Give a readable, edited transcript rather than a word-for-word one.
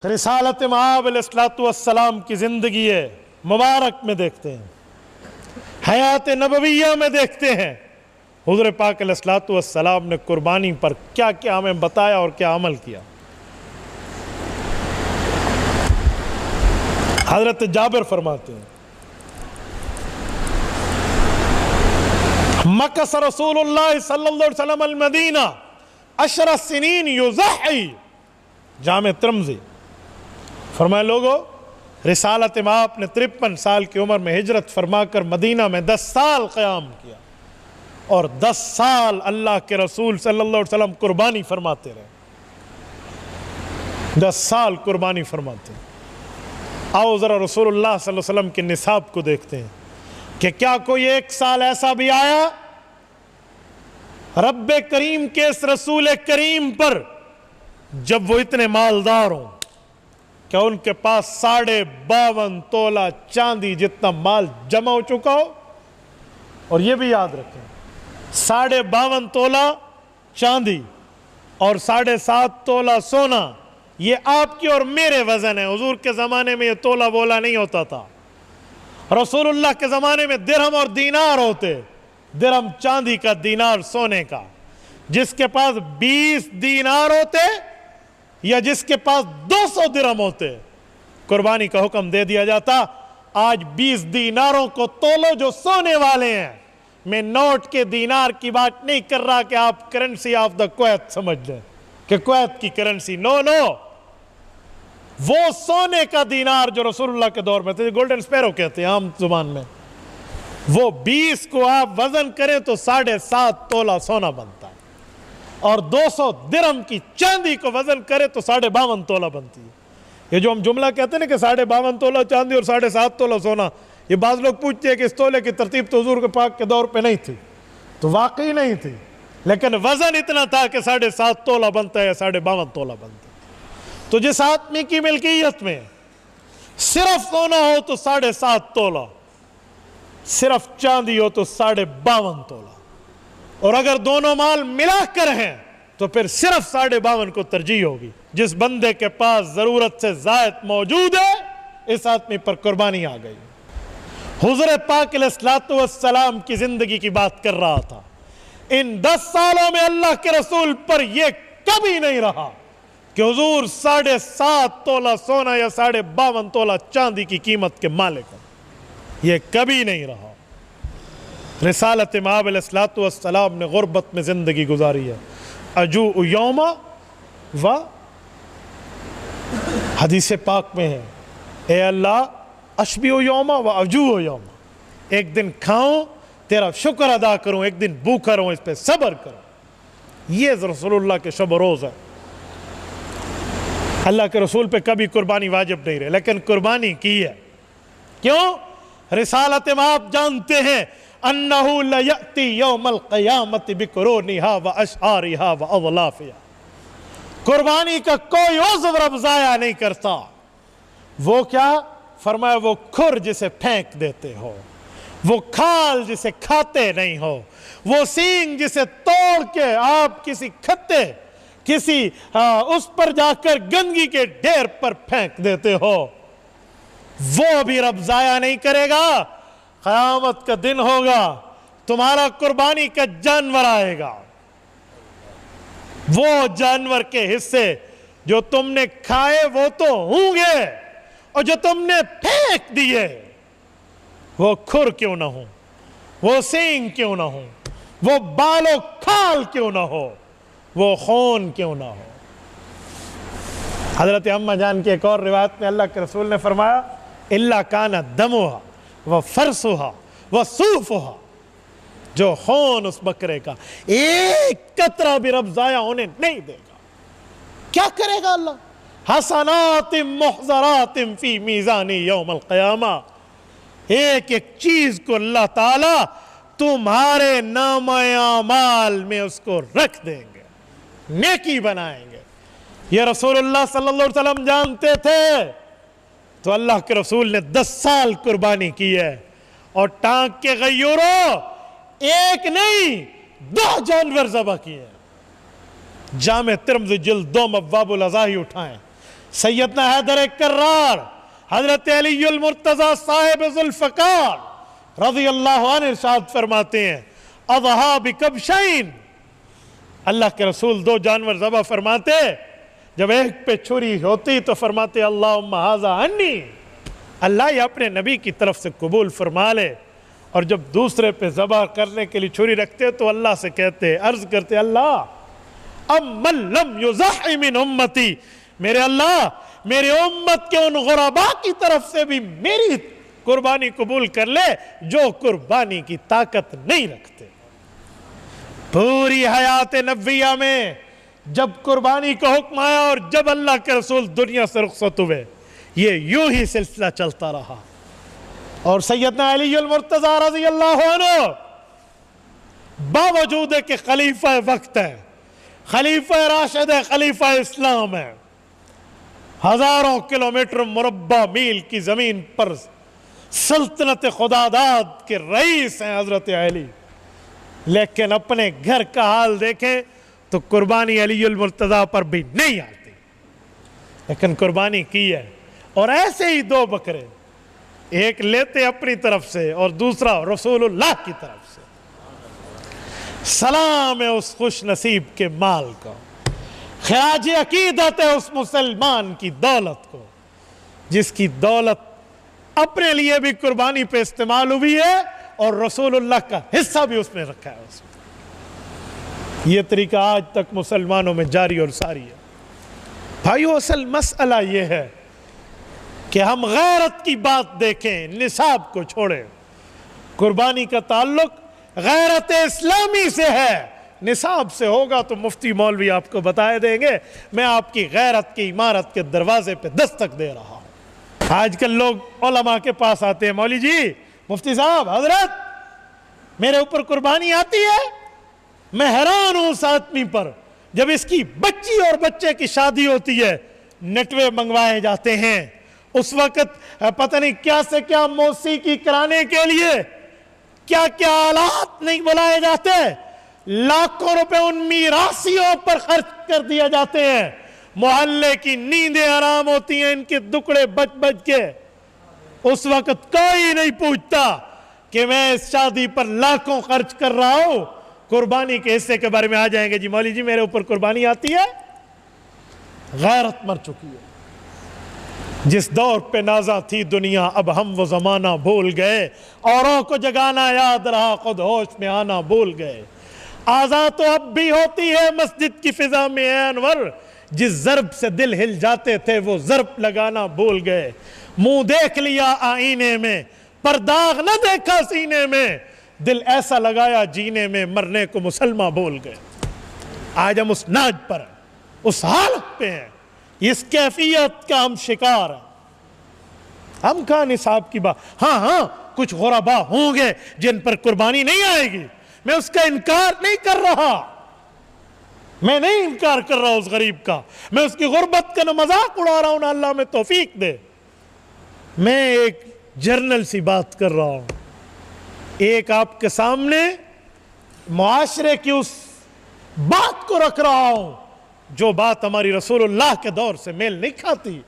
رسالت مآب علیہ السلام کی زندگی مبارک میں دیکھتے ہیں، حیات نبویہ میں دیکھتے ہیں حضور پاک علیہ السلام نے قربانی پر کیا کیا ہمیں بتایا اور کیا عمل کیا۔ حضرت جابر فرماتے ہیں مکث رسول اللہ صلی اللہ علیہ وسلم المدینہ 10 سنین یضحی، جامع ترمذی۔ فرمائے لوگو، رسالت مآب نے 53 سال کی عمر میں ہجرت فرما کر مدینہ میں 10 سال قیام کیا، اور 10 سال اللہ کے رسول صلی اللہ علیہ وسلم قربانی فرماتے رہے، 10 سال قربانی فرماتے ہیں۔ آؤ ذرا رسول اللہ صلی اللہ علیہ وسلم کے نصاب کو دیکھتے ہیں کہ کیا کوئی ایک سال ایسا بھی آیا رب کریم کے اس رسول کریم پر جب وہ اتنے مالدار ہوں، کیا ان کے پاس 52.5 تولہ چاندی جتنا مال جمع ہو چکا ہو؟ اور یہ بھی یاد رکھیں 52.5 تولہ چاندی اور 7.5 تولہ سونا، یہ آپ کی اور میرے وزن ہے۔ حضور کے زمانے میں یہ تولہ بولا نہیں ہوتا تھا، رسول اللہ کے زمانے میں درہم اور دینار ہوتے، درہم چاندی کا، دینار سونے کا۔ جس کے پاس 20 دینار ہوتے یا جس کے پاس 200 درہم ہوتے، قربانی کا حکم دے دیا جاتا۔ آج 20 دیناروں کو تولو جو سونے والے ہیں۔ میں نوٹ کے دینار کی بات نہیں کر رہا کہ آپ کرنسی آف دا کویت سمجھ لیں کہ کویت کی کرنسی، نو، وہ سونے کا دینار جو رسول اللہ کے دور میں تھے، گولڈن سپیرو کہتے ہیں عام زبان میں، وہ 20 کو آپ وزن کریں تو 7.5 تولہ سونا بنتا ہے، اور 200 درہم کی چاندی کو وزن کرے تو 52.5 تولہ بنتی ہے۔ یہ جو ہم جملہ کہتے ہیں نا کہ 52.5 تولہ چاندی اور 7.5 تولہ سونا، یہ بعض لوگ پوچھتے ہیں کہ اس تولے کی ترتیب تو حضور کے پاک کے دور پہ نہیں تھی، تو واقعی نہیں تھی، لیکن وزن اتنا تھا کہ 7.5 تولہ بنتا ہے یا 52.5 تولہ بنتا ہے۔ تو جس آدمی کی ملکیت میں صرف سونا ہو تو 7.5 تولہ، صرف چاندی ہو تو 52.5 تولہ، اور اگر دونوں مال ملا کر ہیں تو پھر صرف 52.5 کو ترجیح ہوگی۔ جس بندے کے پاس ضرورت سے زائد موجود ہے، اس آدمی پر قربانی آ گئی۔ حضور پاک علیہ السلام کی زندگی کی بات کر رہا تھا۔ ان 10 سالوں میں اللہ کے رسول پر یہ کبھی نہیں رہا کہ حضور 7.5 تولہ سونا یا 52.5 تولہ چاندی کی قیمت کے مالک ہیں، یہ کبھی نہیں رہا۔ رسالت مآب علیہ السلام نے غربت میں زندگی گزاری ہے۔ اجوع یوما، و حدیث پاک میں ہے اے اللہ اشبع یوما و اجوع یوما، ایک دن کھاؤں تیرا شکر ادا کروں، ایک دن بھوکا رہوں، اس پہ صبر کروں۔ یہ رسول اللہ کے شب و روز ہے۔ اللہ کے رسول پہ کبھی قربانی واجب نہیں رہے، لیکن قربانی کی ہے۔ کیوں؟ رسالت مآب جانتے ہیں انہو لیأتی یوم القیامت بقرونہا و اشعارہا و اضلافہا، قربانی کا کوئی عضو رب ضائع نہیں کرتا۔ وہ کیا؟ فرمایا وہ کھر جسے پھینک دیتے ہو، وہ کھال جسے کھاتے نہیں ہو، وہ سینگ جسے توڑ کے آپ کسی کھتے، کسی اس پر جا کر گندگی کے ڈھیر پر پھینک دیتے ہو، وہ بھی رب ضائع نہیں کرے گا۔ قیامت کا دن ہوگا، تمہارا قربانی کا جانور آئے گا، وہ جانور کے حصے جو تم نے کھائے وہ تو ہوں گے، اور جو تم نے پھینک دیے وہ کھر کیوں نہ ہوں، وہ سینگ کیوں نہ ہوں، وہ بال و کھال کیوں نہ ہو، وہ خون کیوں نہ ہو۔ حضرت اماں جان کی ایک اور روایت میں اللہ کے رسول نے فرمایا اِلَّا كَانَ دَمُهَا وَفَرْسُهَا وَصُوفُهَا، جو خون اس بکرے کا ایک قطرہ بھی رب ضائع ہونے نہیں دے گا۔ کیا کرے گا اللہ؟ حسنات محضرات فی میزان یوم القیامہ، ایک ایک چیز کو اللہ تعالی تمہارے نامہ اعمال میں اس کو رکھ دیں گے، نیکی بنائیں گے۔ یہ رسول اللہ صلی اللہ علیہ وسلم جانتے تھے، تو اللہ کے رسول نے 10 سال قربانی کی ہے، اور ٹانک کے غیوروں ایک نہیں 2 جانور ذبح کیے ہیں۔ جامع ترمذی جلد 2 ابواب الاضاحی اٹھائیں، سیدنا حیدر کرار، حضرت علی المرتضی صاحب ذوالفقار رضی اللہ عنہ ارشاد فرماتے ہیں اضحیٰ بکبشین، اللہ کے رسول دو جانور ذبح فرماتے، جب ایک پہ چھری ہوتی تو فرماتے اللہم ھذا عنی، اللہ یہ اپنے نبی کی طرف سے قبول فرما لے، اور جب دوسرے پہ ذبح کرنے کے لیے چھری رکھتے تو اللہ سے کہتے، عرض کرتے اللہ امن لم یضحی من امتی، میرے اللہ میرے امت کے ان غرباء کی طرف سے بھی میری قربانی قبول کر لے جو قربانی کی طاقت نہیں رکھتے۔ پوری حیات نبویہ میں جب قربانی کا حکم آیا اور جب اللہ کے رسول دنیا سے رخصت ہوئے، یہ یوں ہی سلسلہ چلتا رہا، اور سیدنا علی المرتضی رضی اللہ عنہ باوجود کہ خلیفہ وقت ہے، خلیفہ راشد ہے، خلیفہ اسلام ہے، ہزاروں کلومیٹر مربع میل کی زمین پر سلطنت خداداد کے رئیس ہیں حضرت علی، لیکن اپنے گھر کا حال دیکھیں تو قربانی علی المرتضی پر بھی نہیں آتی، لیکن قربانی کی ہے، اور ایسے ہی دو بکرے، ایک لیتے اپنی طرف سے اور دوسرا رسول اللہ کی طرف سے۔ سلام ہے اس خوش نصیب کے مال کو، خراج عقیدت ہے اس مسلمان کی دولت کو، جس کی دولت اپنے لیے بھی قربانی پہ استعمال ہوئی ہے اور رسول اللہ کا حصہ بھی اس میں رکھا ہے۔ اس میں یہ طریقہ آج تک مسلمانوں میں جاری اور ساری ہے۔ بھائیو، اصل مسئلہ یہ ہے کہ ہم غیرت کی بات دیکھیں، نصاب کو چھوڑیں۔ قربانی کا تعلق غیرت اسلامی سے ہے، نصاب سے ہوگا تو مفتی مولوی آپ کو بتائے دیں گے، میں آپ کی غیرت کی عمارت کے دروازے پہ دستک دے رہا ہوں۔ آج کل لوگ علماء کے پاس آتے ہیں، مولوی جی، مفتی صاحب، حضرت میرے اوپر قربانی آتی ہے؟ میں حیران ہوں اس آدمی پر، جب اس کی بچی اور بچے کی شادی ہوتی ہے نٹوے منگوائے جاتے ہیں، اس وقت پتہ نہیں کیا سے کیا موسیقی کرانے کے لیے کیا کیا آلات نہیں بلائے جاتے، لاکھوں روپے ان میراثیوں پر خرچ کر دیا جاتے ہیں، محلے کی نیندیں حرام ہوتی ہیں ان کے دکڑے بچ بچ کے۔ اس وقت کوئی نہیں پوچھتا کہ میں اس شادی پر لاکھوں خرچ کر رہا ہوں، قربانی کے حصے کے بارے میں آ جائیں گے، جی مولوی جی میرے اوپر قربانی آتی ہے۔ غیرت مر چکی ہے۔ جس دور پہ نازا تھی دنیا، اب ہم وہ زمانہ بھول گئے، اوروں کو جگانا یاد رہا، خود ہوش میں آنا بھول گئے۔ آزاد تو اب بھی ہوتی ہے مسجد کی فضا میں اے انور، جس ضرب سے دل ہل جاتے تھے وہ ضرب لگانا بھول گئے۔ منہ دیکھ لیا آئینے میں، پر داغ نہ دیکھا سینے میں، دل ایسا لگایا جینے میں، مرنے کو مسلمہ بھول گئے۔ آج ہم اس ناج پر ہیں، اس حالت پہ ہیں، اس کیفیت کا ہم شکار ہیں۔ ہم کہاں نصاب کی بات، ہاں کچھ غرباء ہوں گے جن پر قربانی نہیں آئے گی، میں اس کا انکار نہیں کر رہا، میں نہیں انکار کر رہا اس غریب کا، میں اس کی غربت کا نہ مذاق اڑا رہا ہوں، نہ اللہ میں توفیق دے۔ میں ایک جرنل سی بات کر رہا ہوں، ایک آپ کے سامنے معاشرے کی اس بات کو رکھ رہا ہوں جو بات ہماری رسول اللہ کے دور سے میل نہیں کھاتی۔